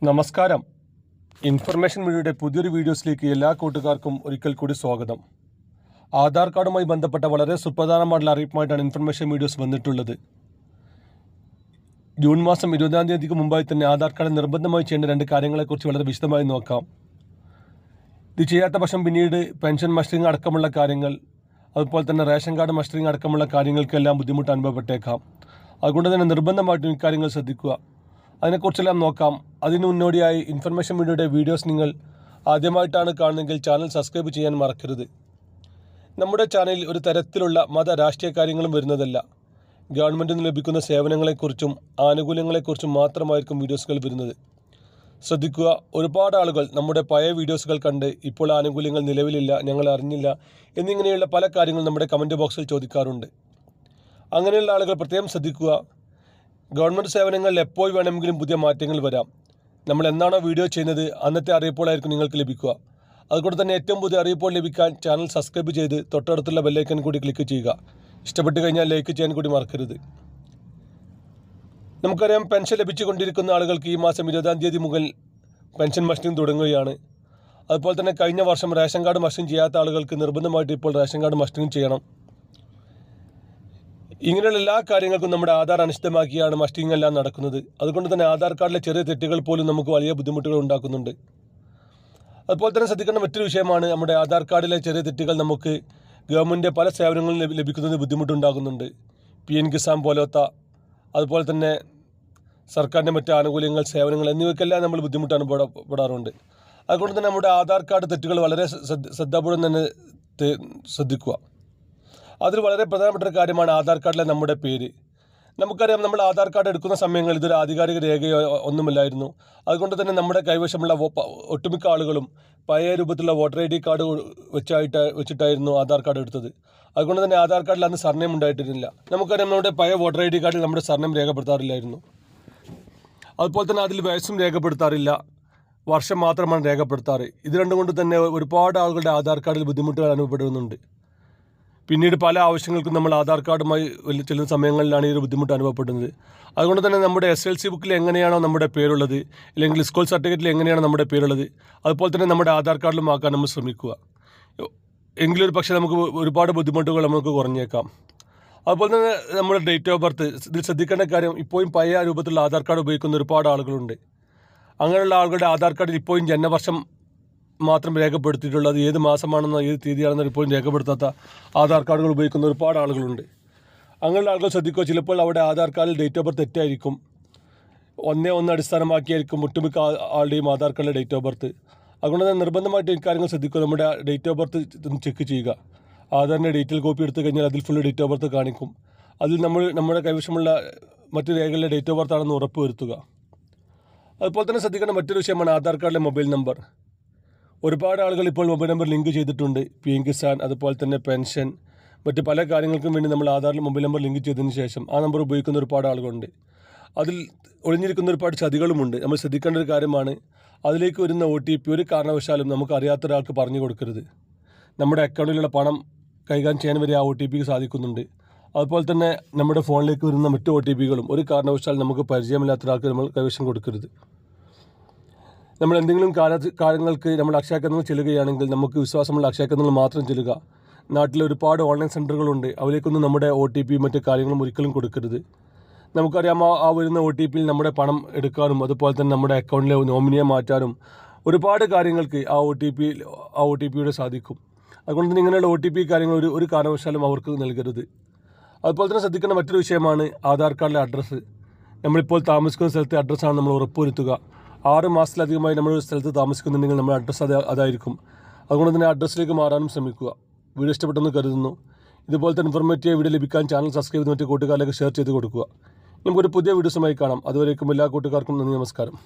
നമസ്കാരം. ഇൻഫർമേഷൻ മീഡിയയുടെ പുതിയൊരു വീഡിയോസിലേക്ക് എല്ലാ കൂട്ടുകാർക്കും ഒരിക്കൽ കൂടി സ്വാഗതം. ആധാർ കാർഡുമായി ബന്ധപ്പെട്ട വളരെ സുപ്രധാനമായിട്ടുള്ള അറിയിപ്പുമായിട്ടാണ് ഇൻഫർമേഷൻ വീഡിയോസ് വന്നിട്ടുള്ളത്. ജൂൺ മാസം 20-ാം തീയതിക്ക് മുമ്പായി തന്നെ ആധാർ കാർഡ് നിർബന്ധമായി ചെയ്യേണ്ട രണ്ട് കാര്യങ്ങളെക്കുറിച്ച് വളരെ വിശദമായി നോക്കാം. ഇത് ചെയ്യാത്ത പക്ഷം പിന്നീട് പെൻഷൻ മസ്റ്ററിംഗ് അടക്കമുള്ള കാര്യങ്ങൾ, അതുപോലെ തന്നെ റേഷൻ കാർഡ് മസ്റ്ററിംഗ് അടക്കമുള്ള കാര്യങ്ങൾക്കെല്ലാം ബുദ്ധിമുട്ട് അനുഭവപ്പെട്ടേക്കാം. അതുകൊണ്ട് തന്നെ നിർബന്ധമായിട്ടും ഇക്കാര്യങ്ങൾ ശ്രദ്ധിക്കുക. അതിനെക്കുറിച്ചെല്ലാം നോക്കാം. അതിനു മുന്നോടിയായി ഇൻഫർമേഷൻ മീഡിയയുടെ വീഡിയോസ് നിങ്ങൾ ആദ്യമായിട്ടാണ് കാണുന്നതെങ്കിൽ ചാനൽ സബ്സ്ക്രൈബ് ചെയ്യാൻ മറക്കരുത്. നമ്മുടെ ചാനലിൽ ഒരു തരത്തിലുള്ള മത രാഷ്ട്രീയ കാര്യങ്ങളും വരുന്നതല്ല. ഗവൺമെൻറ്റിൽ നിന്ന് ലഭിക്കുന്ന സേവനങ്ങളെക്കുറിച്ചും ആനുകൂല്യങ്ങളെക്കുറിച്ചും മാത്രമായിരിക്കും വീഡിയോസുകൾ വരുന്നത്. ശ്രദ്ധിക്കുക, ഒരുപാട് ആളുകൾ നമ്മുടെ പഴയ വീഡിയോസുകൾ കണ്ട് ഇപ്പോൾ ആനുകൂല്യങ്ങൾ നിലവിലില്ല, ഞങ്ങൾ അറിഞ്ഞില്ല എന്നിങ്ങനെയുള്ള പല കാര്യങ്ങളും നമ്മുടെ കമൻറ്റ് ബോക്സിൽ ചോദിക്കാറുണ്ട്. അങ്ങനെയുള്ള ആളുകൾ പ്രത്യേകം ശ്രദ്ധിക്കുക. ഗവൺമെൻറ് സേവനങ്ങളിൽ എപ്പോൾ വേണമെങ്കിലും പുതിയ മാറ്റങ്ങൾ വരാം. നമ്മൾ എന്നാണോ വീഡിയോ ചെയ്യുന്നത് അന്നത്തെ അറിയിപ്പുകളായിരിക്കും നിങ്ങൾക്ക് ലഭിക്കുക. അതുകൊണ്ട് തന്നെ ഏറ്റവും പുതിയ അറിയിപ്പുകൾ ലഭിക്കാൻ ചാനൽ സബ്സ്ക്രൈബ് ചെയ്ത് തൊട്ടടുത്തുള്ള ബെല്ലൈക്കൻ കൂടി ക്ലിക്ക് ചെയ്യുക. ഇഷ്ടപ്പെട്ട് കഴിഞ്ഞാൽ ലൈക്ക് ചെയ്യാൻ കൂടി മറക്കരുത്. നമുക്കറിയാം, പെൻഷൻ ലഭിച്ചുകൊണ്ടിരിക്കുന്ന ആളുകൾക്ക് ഈ മാസം 20-ാം തീയതി മുതൽ പെൻഷൻ മസ്റ്ററിംഗ് തുടങ്ങുകയാണ്. അതുപോലെ തന്നെ കഴിഞ്ഞ വർഷം റേഷൻ കാർഡ് മസ്റ്ററിംഗ് ചെയ്യാത്ത ആളുകൾക്ക് നിർബന്ധമായിട്ട് ഇപ്പോൾ റേഷൻ കാർഡ് മസ്റ്ററിംഗ് ചെയ്യണം. ഇങ്ങനെയുള്ള എല്ലാ കാര്യങ്ങൾക്കും നമ്മുടെ ആധാർ അനിശ്ചിതമാക്കിയാണ് മസ്റ്ററിംഗ് എല്ലാം നടക്കുന്നത്. അതുകൊണ്ട് തന്നെ ആധാർ കാർഡിലെ ചെറിയ തെറ്റുകൾ പോലും നമുക്ക് വലിയ ബുദ്ധിമുട്ടുകൾ ഉണ്ടാക്കുന്നുണ്ട്. അതുപോലെ തന്നെ ശ്രദ്ധിക്കേണ്ട മറ്റൊരു വിഷയമാണ്, നമ്മുടെ ആധാർ കാർഡിലെ ചെറിയ തെറ്റുകൾ നമുക്ക് ഗവൺമെൻറ് പല സേവനങ്ങളും ലഭിക്കുന്നതിന് ബുദ്ധിമുട്ടുണ്ടാകുന്നുണ്ട്. PN കിസാൻ പോലത്തെ, അതുപോലെ തന്നെ സർക്കാരിൻ്റെ മറ്റ് ആനുകൂല്യങ്ങൾ, സേവനങ്ങൾ എന്നിവയ്ക്കെല്ലാം നമ്മൾ ബുദ്ധിമുട്ട് അനുഭവപ്പെടാറുണ്ട്. അതുകൊണ്ട് തന്നെ നമ്മുടെ ആധാർ കാർഡ് തെറ്റുകൾ വളരെ ശ്രദ്ധാപൂർവ്വം തന്നെ ശ്രദ്ധിക്കുക. അതിൽ വളരെ പ്രധാനപ്പെട്ട ഒരു കാര്യമാണ് ആധാർ കാർഡിലെ നമ്മുടെ പേര്. നമുക്കറിയാം, നമ്മൾ ആധാർ കാർഡ് എടുക്കുന്ന സമയങ്ങളിൽ ഇതൊരു ആധികാരിക രേഖയോ ഒന്നുമില്ലായിരുന്നു. അതുകൊണ്ട് തന്നെ നമ്മുടെ കൈവശമുള്ള ഒട്ടുമിക്ക ആളുകളും പഴയ രൂപത്തിലുള്ള വോട്ടർ ID കാർഡ് വെച്ചിട്ടായിരുന്നു ആധാർ കാർഡ് എടുത്തത്. അതുകൊണ്ട് തന്നെ ആധാർ കാർഡിൽ അന്ന് സർനെയിം ഉണ്ടായിട്ടിരുന്നില്ല. നമുക്കറിയാം, നമ്മുടെ പഴയ വോട്ടർ ID കാർഡിൽ നമ്മുടെ സർനെയിം രേഖപ്പെടുത്താറില്ലായിരുന്നു. അതുപോലെ തന്നെ അതിൽ വയസ്സും രേഖപ്പെടുത്താറില്ല, വർഷം മാത്രമാണ് രേഖപ്പെടുത്താറ്. ഇത് രണ്ടും കൊണ്ട് തന്നെ ഒരുപാട് ആളുകളുടെ ആധാർ കാർഡിൽ ബുദ്ധിമുട്ടുകൾ അനുഭവപ്പെടുന്നുണ്ട്. പിന്നീട് പല ആവശ്യങ്ങൾക്കും നമ്മൾ ആധാർ കാർഡുമായി ചെല്ലുന്ന സമയങ്ങളിലാണ് ഈ ഒരു ബുദ്ധിമുട്ട് അനുഭവപ്പെടുന്നത്. അതുകൊണ്ട് തന്നെ നമ്മുടെ SLC ബുക്കിൽ എങ്ങനെയാണോ നമ്മുടെ പേരുള്ളത്, അല്ലെങ്കിൽ സ്കൂൾ സർട്ടിഫിക്കറ്റിൽ എങ്ങനെയാണോ നമ്മുടെ പേരുള്ളത്, അതുപോലെ തന്നെ നമ്മുടെ ആധാർ കാർഡിലും ആക്കാൻ നമ്മൾ ശ്രമിക്കുക. എങ്കിലൊരു പക്ഷേ നമുക്ക് ഒരുപാട് ബുദ്ധിമുട്ടുകൾ നമുക്ക് കുറഞ്ഞേക്കാം. അതുപോലെ തന്നെ നമ്മുടെ ഡേറ്റ് ഓഫ് ബർത്ത്, ഇതിൽ ശ്രദ്ധിക്കേണ്ട കാര്യം, ഇപ്പോഴും പഴയ രൂപത്തിലുള്ള ആധാർ കാർഡ് ഉപയോഗിക്കുന്ന ഒരുപാട് ആളുകളുണ്ട്. അങ്ങനെയുള്ള ആളുകളുടെ ആധാർ കാർഡിൽ ഇപ്പോഴും ജനനവർഷം മാത്രം രേഖപ്പെടുത്തിയിട്ടുള്ളത്, ഏത് മാസമാണെന്നോ ഏത് തീയതിയാണെന്നോ ഇപ്പോഴും രേഖപ്പെടുത്താത്ത ആധാർ കാർഡുകൾ ഉപയോഗിക്കുന്ന ഒരുപാട് ആളുകളുണ്ട്. അങ്ങനെയുള്ള ആളുകൾ ശ്രദ്ധിക്കുക, ചിലപ്പോൾ അവിടെ ആധാർ കാർഡിൽ ഡേറ്റ് ഓഫ് ബർത്ത് തെറ്റായിരിക്കും. 1-1 അടിസ്ഥാനമാക്കിയായിരിക്കും ഒട്ടുമിക്ക ആളുടെയും ആധാർ കാർഡിലെ ഡേറ്റ് ഓഫ് ബർത്ത്. അതുകൊണ്ട് തന്നെ നിർബന്ധമായിട്ട് ഇക്കാര്യങ്ങൾ ശ്രദ്ധിക്കുക. നമ്മുടെ ഡേറ്റ് ഓഫ് ബർത്ത് ചെക്ക് ചെയ്യുക. ആധാറിൻ്റെ ഡീറ്റെയിൽ കോപ്പി എടുത്തു കഴിഞ്ഞാൽ അതിൽ ഫുള്ള് ഡേറ്റ് ഓഫ് ബർത്ത് കാണിക്കും. അതിൽ നമ്മുടെ കൈവശമുള്ള മറ്റ് രേഖകളിലെ ഡേറ്റ് ഓഫ് ബർത്ത് ആണെന്ന് ഉറപ്പ് വരുത്തുക. അതുപോലെ തന്നെ ശ്രദ്ധിക്കേണ്ട മറ്റൊരു വിഷയമാണ് ആധാർ കാർഡിലെ മൊബൈൽ നമ്പർ. ഒരുപാട് ആളുകൾ ഇപ്പോൾ മൊബൈൽ നമ്പർ ലിങ്ക് ചെയ്തിട്ടുണ്ട്. PN കിസാൻ, അതുപോലെ തന്നെ പെൻഷൻ, മറ്റ് പല കാര്യങ്ങൾക്കും വേണ്ടി നമ്മൾ ആധാറിൽ മൊബൈൽ നമ്പർ ലിങ്ക് ചെയ്തതിന് ശേഷം ആ നമ്പർ ഉപയോഗിക്കുന്ന ഒരുപാട് ആളുകളുണ്ട്. അതിൽ ഒളിഞ്ഞിരിക്കുന്ന ഒരുപാട് ചതികളുമുണ്ട്. നമ്മൾ ശ്രദ്ധിക്കേണ്ട ഒരു കാര്യമാണ്, അതിലേക്ക് വരുന്ന OTP ഒരു കാരണവശാലും നമുക്ക് അറിയാത്ത ഒരാൾക്ക് പറഞ്ഞു കൊടുക്കരുത്. നമ്മുടെ അക്കൗണ്ടിലുള്ള പണം കൈകാര്യം ചെയ്യാൻ വരെ ആ OTPക്ക് സാധിക്കുന്നുണ്ട്. അതുപോലെ തന്നെ നമ്മുടെ ഫോണിലേക്ക് വരുന്ന മറ്റ് OTPകളും ഒരു കാരണവശാലും നമുക്ക് പരിചയമില്ലാത്ത ഒരാൾക്ക് നമ്മൾ കൈവശം കൊടുക്കരുത്. നമ്മൾ എന്തെങ്കിലും കാര്യങ്ങൾക്ക് നമ്മൾ അക്ഷയ കേന്ദ്രങ്ങൾ ചെല്ലുകയാണെങ്കിൽ നമുക്ക് വിശ്വാസമുള്ള അക്ഷയ കേന്ദ്രങ്ങൾ മാത്രം ചെല്ലുക. നാട്ടിൽ ഒരുപാട് ഓൺലൈൻ സെൻ്ററുകളുണ്ട്, അതിലേക്കൊന്നും നമ്മുടെ OTP മറ്റ് കാര്യങ്ങളും ഒരിക്കലും കൊടുക്കരുത്. നമുക്കറിയാം, ആ വരുന്ന OTPയിൽ നമ്മുടെ പണം എടുക്കാനും അതുപോലെ തന്നെ നമ്മുടെ അക്കൗണ്ടിലെ നോമിനിയെ മാറ്റാനും ഒരുപാട് കാര്യങ്ങൾക്ക് ആ OTPയുടെ സാധിക്കും. അതുകൊണ്ട് തന്നെ ഇങ്ങനെയുള്ള OTP കാര്യങ്ങൾ ഒരു കാരണവശാലും അവർക്ക് നൽകരുത്. അതുപോലെ തന്നെ ശ്രദ്ധിക്കേണ്ട മറ്റൊരു വിഷയമാണ് ആധാർ കാർഡിലെ അഡ്രസ്സ്. നമ്മളിപ്പോൾ താമസിക്കുന്ന സ്ഥലത്തെ അഡ്രസ്സാണ് നമ്മൾ ഉറപ്പുവരുത്തുക. 6 മാസത്തിലധികമായി നമ്മളൊരു സ്ഥലത്ത് താമസിക്കുന്നുണ്ടെങ്കിൽ നമ്മുടെ അഡ്രസ്സ് അതായിരിക്കും. അതുകൊണ്ട് തന്നെ അഡ്രസ്സിലേക്ക് മാറാനും ശ്രമിക്കുക. വീഡിയോ ഇഷ്ടപ്പെട്ടെന്ന് കരുതുന്നു. ഇതുപോലത്തെ ഇൻഫോർമേറ്റീവ് വീഡിയോ ലഭിക്കാൻ ചാനൽ സബ്സ്ക്രൈബ് ചെയ്ത് മറ്റു കൂട്ടുകാരിലേക്ക് ഷെയർ ചെയ്ത് കൊടുക്കുക. നമുക്കൊരു പുതിയ വീഡിയോസുമായി കാണാം. അതുവരേക്കും എല്ലാ കൂട്ടുകാർക്കും നന്ദി, നമസ്കാരം.